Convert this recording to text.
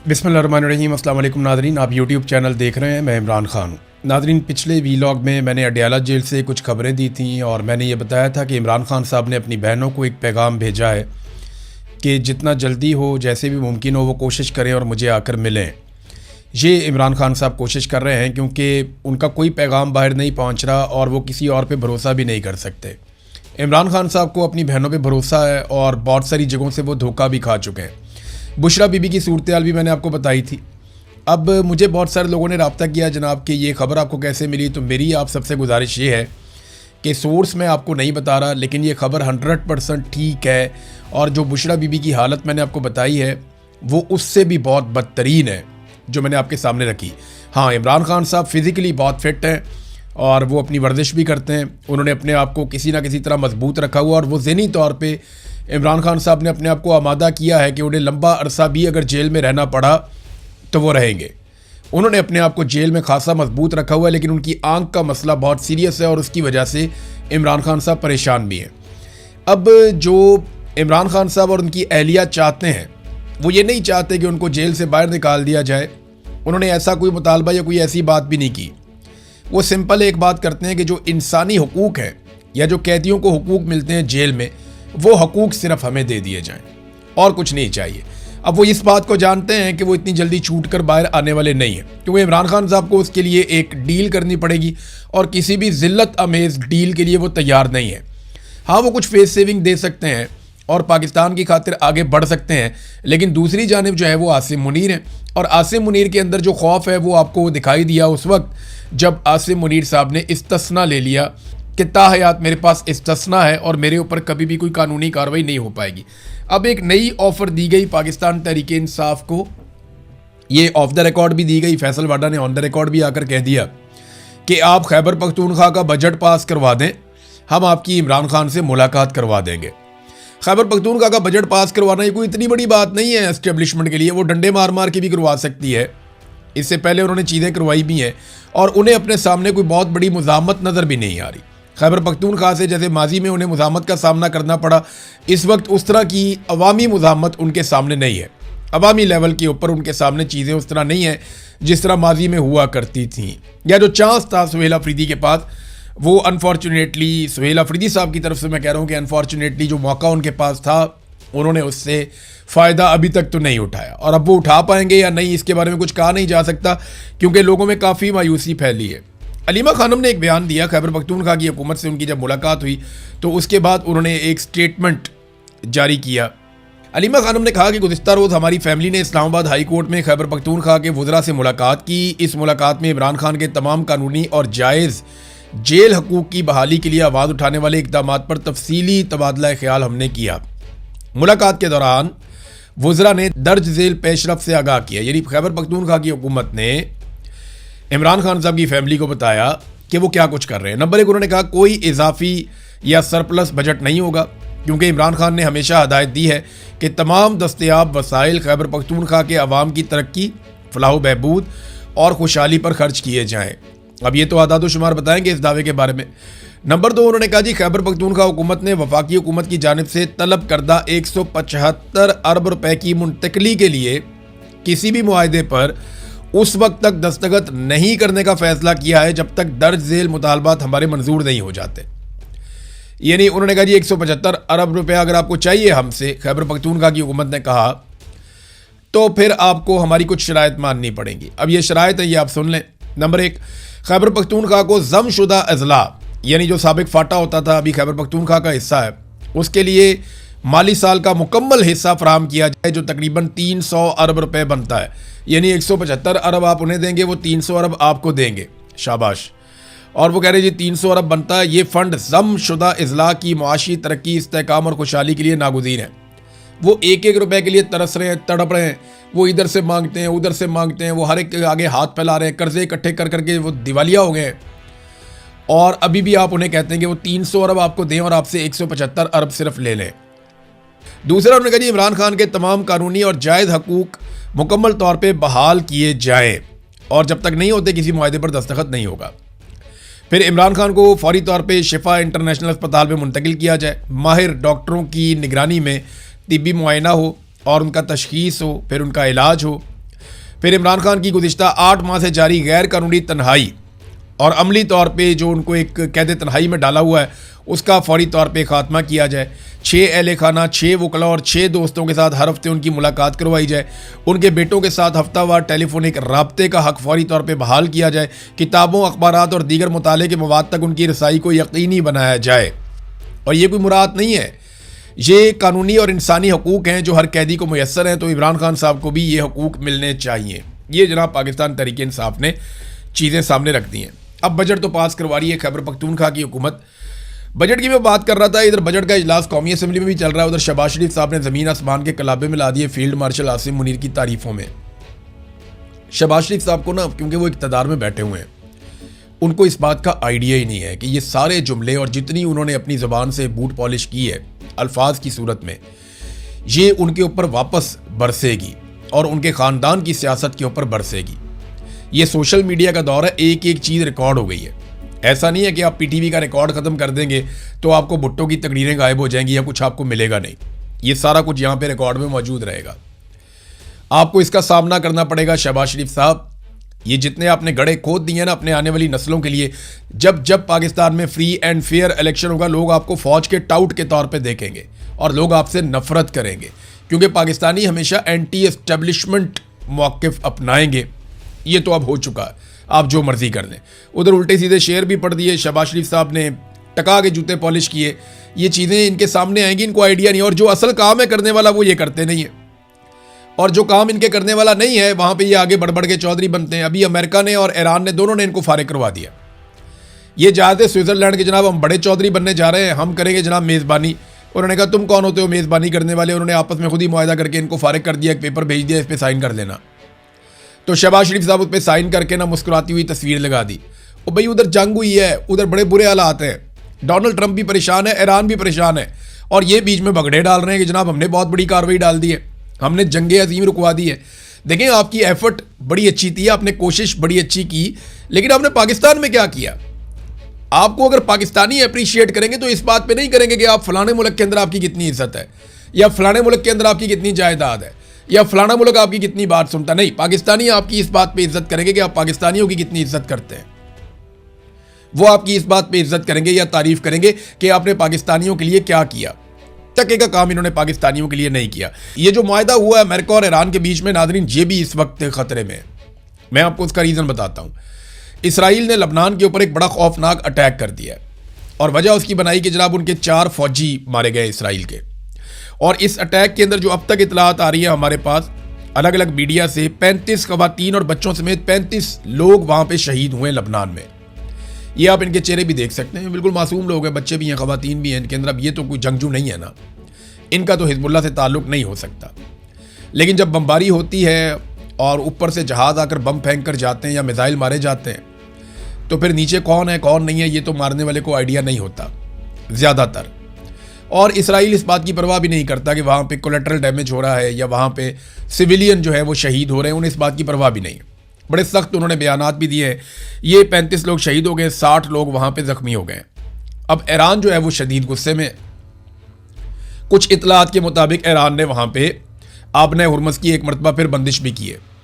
बिस्मिल्लाहिर्रहमानिर्रहीम। अस्सलाम वालेकुम नाज़रीन, आप यूट्यूब चैनल देख रहे हैं। मैं इमरान ख़ान हूँ। नाज़रीन, पिछले वीलॉग में मैंने अडयाला जेल से कुछ खबरें दी थी और मैंने ये बताया था कि इमरान ख़ान साहब ने अपनी बहनों को एक पैगाम भेजा है कि जितना जल्दी हो, जैसे भी मुमकिन हो, वो कोशिश करें और मुझे आकर मिलें। ये इमरान ख़ान साहब कोशिश कर रहे हैं क्योंकि उनका कोई पैगाम बाहर नहीं पहुँच रहा और वो किसी और पर भरोसा भी नहीं कर सकते। इमरान ख़ान साहब को अपनी बहनों पर भरोसा है और बहुत सारी जगहों से वो धोखा भी खा चुके हैं। बुशरा बीबी की सूरत हाल भी मैंने आपको बताई थी। अब मुझे बहुत सारे लोगों ने रब्ता किया जनाब कि ये ख़बर आपको कैसे मिली। तो मेरी आप सबसे गुजारिश ये है कि सोर्स मैं आपको नहीं बता रहा, लेकिन ये ख़बर 100% ठीक है और जो बुशरा बीबी की हालत मैंने आपको बताई है वो उससे भी बहुत बदतरीन है जो मैंने आपके सामने रखी। हाँ, इमरान ख़ान साहब फ़िज़िकली बहुत फ़िट हैं और वो अपनी वर्जिश भी करते हैं। उन्होंने अपने आप को किसी ना किसी तरह मजबूत रखा हुआ और वो ज़हनी तौर पे इमरान ख़ान साहब ने अपने आप को आमादा किया है कि उन्हें लंबा अरसा भी अगर जेल में रहना पड़ा तो वो रहेंगे। उन्होंने अपने आप को जेल में खासा मजबूत रखा हुआ है, लेकिन उनकी आंख का मसला बहुत सीरियस है और उसकी वजह से इमरान ख़ान साहब परेशान भी हैं। अब जो इमरान ख़ान साहब और उनकी अहलिया चाहते हैं वो ये नहीं चाहते कि उनको जेल से बाहर निकाल दिया जाए। उन्होंने ऐसा कोई मुतालबा या कोई ऐसी बात भी नहीं की। वो सिंपल एक बात करते हैं कि जो इंसानी हुकूक हैं या जो कैदियों को हुकूक मिलते हैं जेल में, वो हकूक़ सिर्फ हमें दे दिए जाएं और कुछ नहीं चाहिए। अब वो इस बात को जानते हैं कि वो इतनी जल्दी छूट कर बाहर आने वाले नहीं हैं, क्योंकि इमरान ख़ान साहब को उसके लिए एक डील करनी पड़ेगी और किसी भी ज़िल्लत अमेज़ डील के लिए वो तैयार नहीं है। हाँ, वो कुछ फेस सेविंग दे सकते हैं और पाकिस्तान की खातिर आगे बढ़ सकते हैं, लेकिन दूसरी जानिब जो है वो आसिम मुनीर हैं और आसिम मुनीर के अंदर जो खौफ है वो आपको दिखाई दिया उस वक्त जब आसिम मुनीर साहब ने इस्तिस्ना ले लिया कि ताहयात मेरे पास इस्तिस्ना है और मेरे ऊपर कभी भी कोई कानूनी कार्रवाई नहीं हो पाएगी। अब एक नई ऑफ़र दी गई पाकिस्तान तहरीक इंसाफ को, ये ऑफ द रिकॉर्ड भी दी गई। फैसल वाडा ने ऑन द रिकॉर्ड भी आकर कह दिया कि आप खैबर पख्तूनख्वा का बजट पास करवा दें, हम आपकी इमरान खान से मुलाकात करवा देंगे। खैबर पख्तूनख्वा का बजट पास करवाना ये कोई इतनी बड़ी बात नहीं है एस्टेब्लिशमेंट के लिए, वो डंडे मार मार के भी करवा सकती है। इससे पहले उन्होंने चीज़ें करवाई भी हैं और उन्हें अपने सामने कोई बहुत बड़ी मुज़ामत नज़र भी नहीं आ रही। खैबर पख्तूनख्वा से जैसे माजी में उन्हें मुज़ामत का सामना करना पड़ा, इस वक्त उस तरह की अवामी मुज़ामत उनके सामने नहीं है। अवामी लेवल के ऊपर उनके सामने चीज़ें उस तरह नहीं है जिस तरह माजी में हुआ करती थी, या जो चांस था सुहेल अफरीदी के पास, वो अनफॉर्चुनेटली सुहेल अफरीदी साहब की तरफ से मैं कह रहा हूँ कि अनफॉर्चुनेटली जो मौका उनके पास था उन्होंने उससे फ़ायदा अभी तक तो नहीं उठाया। और अब वो उठा पाएंगे या नहीं इसके बारे में कुछ कहा नहीं जा सकता, क्योंकि लोगों में काफ़ी मायूसी फैली है। अलीमा खानम ने एक बयान दिया खैबर पख्तूनख्वा की हुकूमत से उनकी जब मुलाकात हुई तो उसके बाद उन्होंने एक स्टेटमेंट जारी किया। अलीमा खानम ने कहा कि गुज़िश्ता रोज़ हमारी फैमिली ने इस्लामाबाद हाई कोर्ट में खैबर पख्तूनख्वा के वज़रा से मुलाकात की। इस मुलाकात में इमरान खान के तमाम कानूनी और जायज़ जेल हकूक़ की बहाली के लिए आवाज़ उठाने वाले इक़दाम पर तफसीली तबादला ख्याल हमने किया। मुलाकात के दौरान वज़रा ने दर्ज झेल पेशरफ से आगाह किया, यानी खैबर पख्तूनख्वा की हुकूमत ने इमरान खान साहब की फैमिली को बताया कि वो क्या कुछ कर रहे हैं। नंबर एक, उन्होंने कहा कोई इजाफी या सरप्लस बजट नहीं होगा, क्योंकि इमरान खान ने हमेशा हदायत दी है कि तमाम दस्तयाब वसाइल खैबर पख्तूनख्वा के अवाम की तरक्की, फलाह बहबूद और खुशहाली पर खर्च किए जाएँ। अब ये तो आदाद शुमार बताएंगे इस दावे के बारे में। नंबर दो, उन्होंने कहा जी खैबर पख्तूनख्वा हुकूमत ने वफाकी हुकूमत की जानिब से तलब करदा 175 अरब रुपए की मुंतकली के लिए किसी भी मुआहदे पर उस वक्त तक दस्तखत नहीं करने का फैसला किया है जब तक दर्ज झेल मुतालबात हमारे मंजूर नहीं हो जाते। यानी उन्होंने कहा जी 175 अरब रुपया अगर आपको चाहिए हमसे, खैबर पख्तूनख्वा की हुकूमत ने कहा, तो फिर आपको हमारी कुछ शराइत माननी पड़ेंगी। अब ये शराइत है, ये आप सुन लें। नंबर एक, खैबर पख्तूनख्वा को ज़मशुदा अजला, यानी जो साबिक फाटा होता था अभी खैबर पख्तूनख्वा का हिस्सा है, उसके लिए माली साल का मुकम्मल हिस्सा फराहम किया जाए जो तकरीबन 300 अरब रुपए बनता है। यानी 175 अरब आप उन्हें देंगे, वो 300 अरब आपको देंगे। शाबाश। और वो कह रहे जी 300 अरब बनता है। ये फ़ंड ज़मशुदा अजला की मुआशी तरक्की, इस्तेहकाम और खुशहाली के लिए नागुज़ीर है। वो एक एक रुपए के लिए तरस रहे हैं, तड़प रहे हैं। वो इधर से मांगते हैं, उधर से मांगते हैं, वो हर एक के आगे हाथ फैला रहे हैं, कर्जे इकट्ठे कर करके वो दिवालिया हो गए हैं। और अभी भी आप उन्हें कहते हैं कि वो 300 अरब आपको दें और आपसे 175 अरब सिर्फ ले लें। दूसरा, उन्होंने कहा जी इमरान खान के तमाम कानूनी और जायज़ हकूक़ मुकम्मल तौर पे बहाल किए जाएं और जब तक नहीं होते किसी मुआहदे पर दस्तखत नहीं होगा। फिर इमरान खान को फौरी तौर पे शिफा इंटरनेशनल अस्पताल में मुंतकिल किया जाए, माहिर डॉक्टरों की निगरानी में तिब्बी मुआयना हो और उनका तशखीस हो, फिर उनका इलाज हो। फिर इमरान खान की गुज़िश्ता 8 माह से जारी गैर कानूनी तन्हाई और अमली तौर पे जो उनको एक कैद तन्हाई में डाला हुआ है उसका फौरी तौर पे खात्मा किया जाए। 6 अहले खाना, 6 वकला और 6 दोस्तों के साथ हर हफ्ते उनकी मुलाकात करवाई जाए। उनके बेटों के साथ हफ्तावार टेलीफोनिक राब्ते का हक फौरी तौर पे बहाल किया जाए। किताबों, अखबारात और दीगर मुताले के मवाद तक उनकी रसाई को यकीनी बनाया जाए। और ये कोई मुराद नहीं है, ये कानूनी और इंसानी हकूक़ हैं जो हर कैदी को मुयस्सर हैं, तो इमरान खान साहब को भी ये हकूक़ मिलने चाहिए। ये जनाब पाकिस्तान तहरीक इंसाफ ने चीज़ें सामने रख दी हैं। अब बजट तो पास करवा रही है खैबर पख्तूनख्वा की हुकूमत। बजट की मैं बात कर रहा था, इधर बजट का इजलास कौमी असम्बली में भी चल रहा है। उधर शहबाज शरीफ साहब ने ज़मीन आसमान के कलाबे में ला दिए फील्ड मार्शल आसिम मुनीर की तारीफ़ों में। शहबाज शरीफ साहब को ना, क्योंकि वो इक़्तिदार में बैठे हुए हैं, उनको इस बात का आइडिया ही नहीं है कि ये सारे जुमले और जितनी उन्होंने अपनी ज़बान से बूट पॉलिश की है अल्फाज की सूरत में, ये उनके ऊपर वापस बरसेगी और उनके ख़ानदान की सियासत के ऊपर बरसेगी। ये सोशल मीडिया का दौर है, एक एक चीज़ रिकॉर्ड हो गई है। ऐसा नहीं है कि आप पीटीवी का रिकॉर्ड ख़त्म कर देंगे तो आपको भुट्टो की तकरीरें गायब हो जाएंगी या कुछ आपको मिलेगा नहीं। ये सारा कुछ यहाँ पे रिकॉर्ड में मौजूद रहेगा। आपको इसका सामना करना पड़ेगा शहबाज शरीफ साहब। ये जितने आपने गड़े खोद दिए हैं ना अपने आने वाली नस्लों के लिए, जब जब पाकिस्तान में फ्री एंड फेयर इलेक्शन होगा, लोग आपको फ़ौज के टाउट के तौर पर देखेंगे और लोग आपसे नफरत करेंगे, क्योंकि पाकिस्तानी हमेशा एंटी एस्टेब्लिशमेंट मौक़िफ़ अपनाएंगे। ये तो अब हो चुका है, आप जो मर्जी कर लें। उधर उल्टे सीधे शेर भी पढ़ दिए शहबाज शरीफ साहब ने, टका के जूते पॉलिश किए। ये चीज़ें इनके सामने आएंगी, इनको आइडिया नहीं, और जो असल काम है करने वाला वो ये करते नहीं है, और जो काम इनके करने वाला नहीं है वहाँ पे ये आगे बढ़ बढ़ के चौधरी बनते हैं। अभी अमेरिका ने और ईरान ने दोनों ने इनको फारिग करवा दिया। ये जाते स्विट्ज़रलैंड के जनाब हम बड़े चौधरी बनने जा रहे हैं, हम करेंगे जनाब मेज़बानी। उन्होंने कहा तुम कौन होते हो मेज़बानी करने वाले? उन्होंने आपस में खुद ही मुआहदा करके इनको फारिग कर दिया, एक पेपर भेज दिया, इस पर साइन कर लेना। तो शहबाज शरीफ साहब उस पर साइन करके ना मुस्कुराती हुई तस्वीर लगा दी। और भाई उधर जंग हुई है, उधर बड़े बुरे हालात हैं, डोनाल्ड ट्रंप भी परेशान है, ईरान भी परेशान है, और ये बीच में भगड़े डाल रहे हैं कि जनाब हमने बहुत बड़ी कार्रवाई डाल दी है, हमने जंगे अजीम रुकवा दी है। देखें, आपकी एफर्ट बड़ी अच्छी थी, आपने कोशिश बड़ी अच्छी की, लेकिन आपने पाकिस्तान में क्या किया? आपको अगर पाकिस्तानी अप्रिशिएट करेंगे तो इस बात पे नहीं करेंगे कि आप फलाने मुल्क के अंदर आपकी कितनी इज्जत है, या फलाने मुल्क के अंदर आपकी कितनी जायदाद है, या फलाना मुल्क आपकी कितनी बात सुनता। नहीं, पाकिस्तानी आपकी इस बात पे इज्जत करेंगे कि आप पाकिस्तानियों की कितनी इज्जत करते हैं। वो आपकी इस बात पे इज्जत करेंगे या तारीफ करेंगे कि आपने पाकिस्तानियों के लिए क्या किया। टके का काम इन्होंने पाकिस्तानियों के लिए नहीं किया। ये जो मुआहदा हुआ है अमेरिका और ईरान के बीच में, नाज़रीन, ये भी इस वक्त खतरे में है। मैं आपको उसका रीज़न बताता हूँ। इसराइल ने लबनान के ऊपर एक बड़ा खौफनाक अटैक कर दिया है, और वजह उसकी बनाई कि जनाब उनके 4 फौजी मारे गए इसराइल के। और इस अटैक के अंदर जो अब तक इतलात आ रही है हमारे पास अलग अलग मीडिया से, 35 ख़वातीन और बच्चों समेत 35 लोग वहाँ पे शहीद हुए लबनान में। ये आप इनके चेहरे भी देख सकते हैं, बिल्कुल मासूम लोग हैं, बच्चे भी हैं, ख़वातीन भी हैं इनके अंदर। अब ये तो कोई जंगजू नहीं है ना, इनका तो हिजबुल्लाह से ताल्लुक़ नहीं हो सकता। लेकिन जब बमबारी होती है और ऊपर से जहाज़ आकर बम फेंक कर जाते हैं या मिसाइल मारे जाते हैं, तो फिर नीचे कौन है कौन नहीं है ये तो मारने वाले को आइडिया नहीं होता ज़्यादातर। और इसराइल इस बात की परवाह भी नहीं करता कि वहाँ पे कोलेटरल डैमेज हो रहा है या वहाँ पे सिविलियन जो है वो शहीद हो रहे हैं, उन्हें इस बात की परवाह भी नहीं। बड़े सख्त उन्होंने बयानात भी दिए हैं। ये 35 लोग शहीद हो गए, 60 लोग वहाँ पे ज़ख्मी हो गए। अब ईरान जो है वो शदीद गुस्से में। कुछ इतलात के मुताबिक ईरान ने वहाँ पे आबने हुर्मुज़ की एक मरतबा फिर बंदिश भी की है।